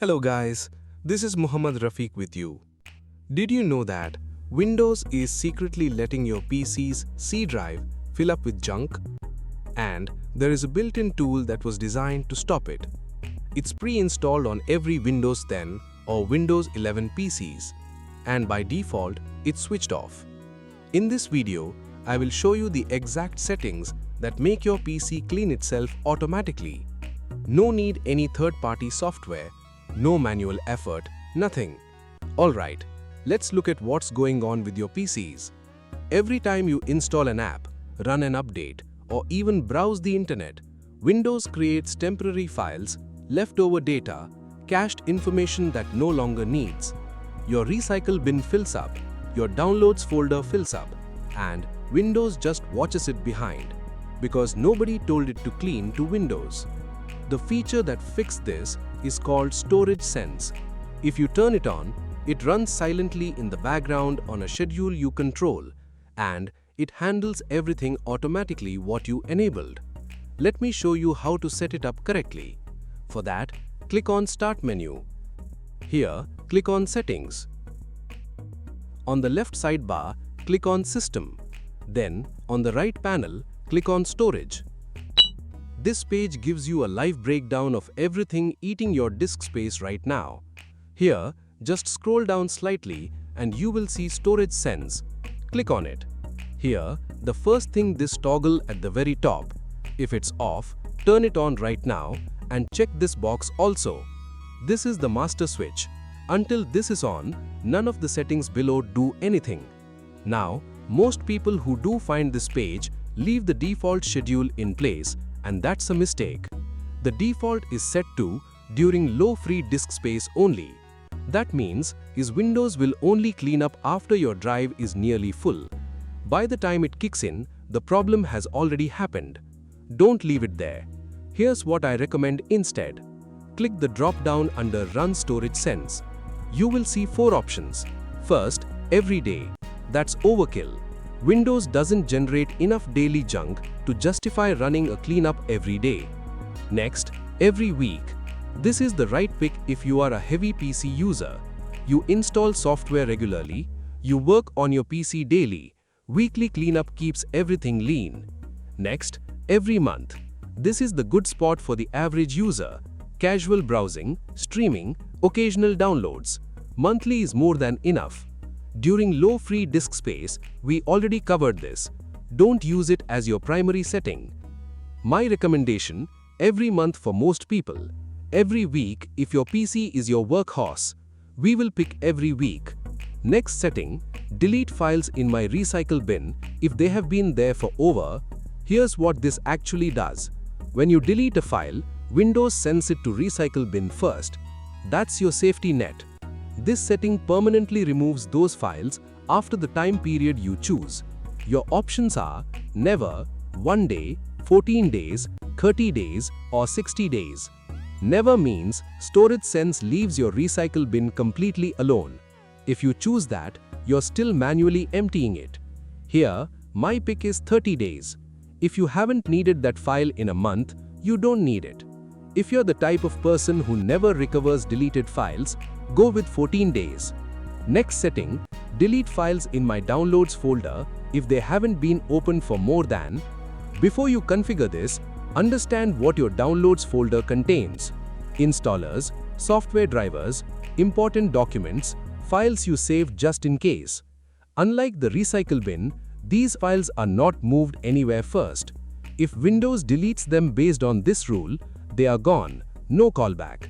Hello guys, this is Muhammad Rafiq with you. Did you know that Windows is secretly letting your PC's C drive fill up with junk? And there is a built-in tool that was designed to stop it. It's pre-installed on every Windows 10 or Windows 11 PCs, and by default, it's switched off. In this video, I will show you the exact settings that make your PC clean itself automatically. No need any third-party software. No manual effort, nothing. Alright, let's look at what's going on with your PCs. Every time you install an app, run an update, or even browse the internet, Windows creates temporary files, leftover data, cached information that no longer needs. Your recycle bin fills up, your downloads folder fills up, and Windows just watches it behind, because nobody told it to clean to Windows. The feature that fixed this is called Storage Sense. If you turn it on, it runs silently in the background on a schedule you control, and it handles everything automatically what you enabled. Let me show you how to set it up correctly. For that, click on Start menu. Here, click on Settings. On the left sidebar, click on System. Then, on the right panel, click on Storage. This page gives you a live breakdown of everything eating your disk space right now. Here, just scroll down slightly and you will see Storage Sense. Click on it. Here, the first thing this toggle at the very top. If it's off, turn it on right now and check this box also. This is the master switch. Until this is on, none of the settings below do anything. Now, most people who do find this page leave the default schedule in place, and that's a mistake. The default is set to during low free disk space only. That means Windows will only clean up after your drive is nearly full. By the time it kicks in, the problem has already happened. Don't leave it there. Here's what I recommend instead. Click the drop-down under Run Storage Sense. You will see 4 options. First, every day. That's overkill. Windows doesn't generate enough daily junk to justify running a cleanup every day. Next, every week. This is the right pick if you are a heavy PC user. You install software regularly, you work on your PC daily. Weekly cleanup keeps everything lean. Next, every month. This is the good spot for the average user. Casual browsing, streaming, occasional downloads. Monthly is more than enough. During low free disk space, we already covered this. Don't use it as your primary setting. My recommendation, every month for most people. Every week if your PC is your workhorse. We will pick every week. Next setting, delete files in my recycle bin if they have been there for over. Here's what this actually does. When you delete a file, Windows sends it to recycle bin first. That's your safety net. This setting permanently removes those files after the time period you choose. Your options are never, 1 day, 14 days, 30 days, or 60 days. Never means Storage Sense leaves your recycle bin completely alone. If you choose that, you're still manually emptying it. Here, my pick is 30 days. If you haven't needed that file in a month, you don't need it. If you're the type of person who never recovers deleted files, go with 14 days. Next setting, delete files in my downloads folder if they haven't been opened for more than. Before you configure this, understand what your downloads folder contains. Installers, software drivers, important documents, files you saved just in case. Unlike the recycle bin, these files are not moved anywhere first. If Windows deletes them based on this rule, they are gone, no callback.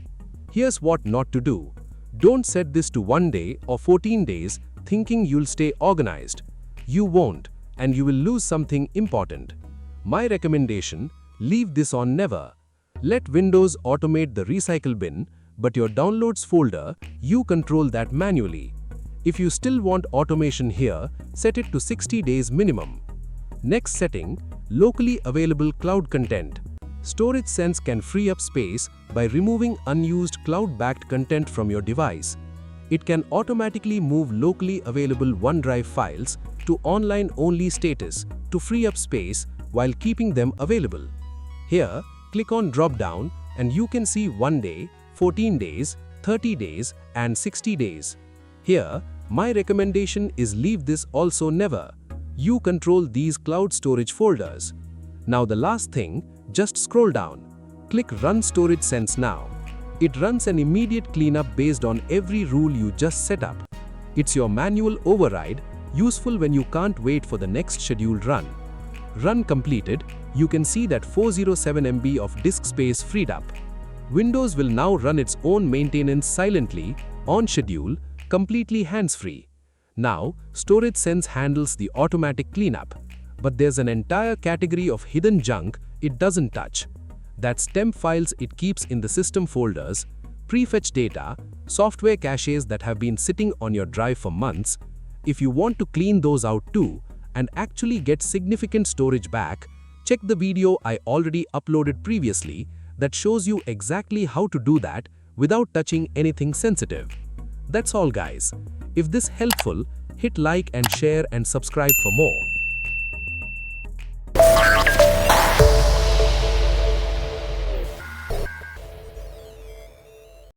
Here's what not to do. Don't set this to 1 day or 14 days thinking you'll stay organized. You won't, and you will lose something important. My recommendation, leave this on never. Let Windows automate the recycle bin, but your downloads folder, you control that manually. If you still want automation here, set it to 60 days minimum. Next setting, locally available cloud content. Storage Sense can free up space by removing unused cloud-backed content from your device. It can automatically move locally available OneDrive files to online-only status to free up space while keeping them available. Here, click on drop-down and you can see 1 day, 14 days, 30 days and 60 days. Here, my recommendation is leave this also never. You control these cloud storage folders. Now the last thing, just scroll down. Click Run Storage Sense now. It runs an immediate cleanup based on every rule you just set up. It's your manual override, useful when you can't wait for the next scheduled run. Run completed, you can see that 407 MB of disk space freed up. Windows will now run its own maintenance silently, on schedule, completely hands-free. Now, Storage Sense handles the automatic cleanup. But there's an entire category of hidden junk it doesn't touch. That's temp files it keeps in the system folders, prefetch data, software caches that have been sitting on your drive for months. If you want to clean those out too, and actually get significant storage back, check the video I already uploaded previously that shows you exactly how to do that without touching anything sensitive. That's all guys. If this helpful, hit like and share and subscribe for more.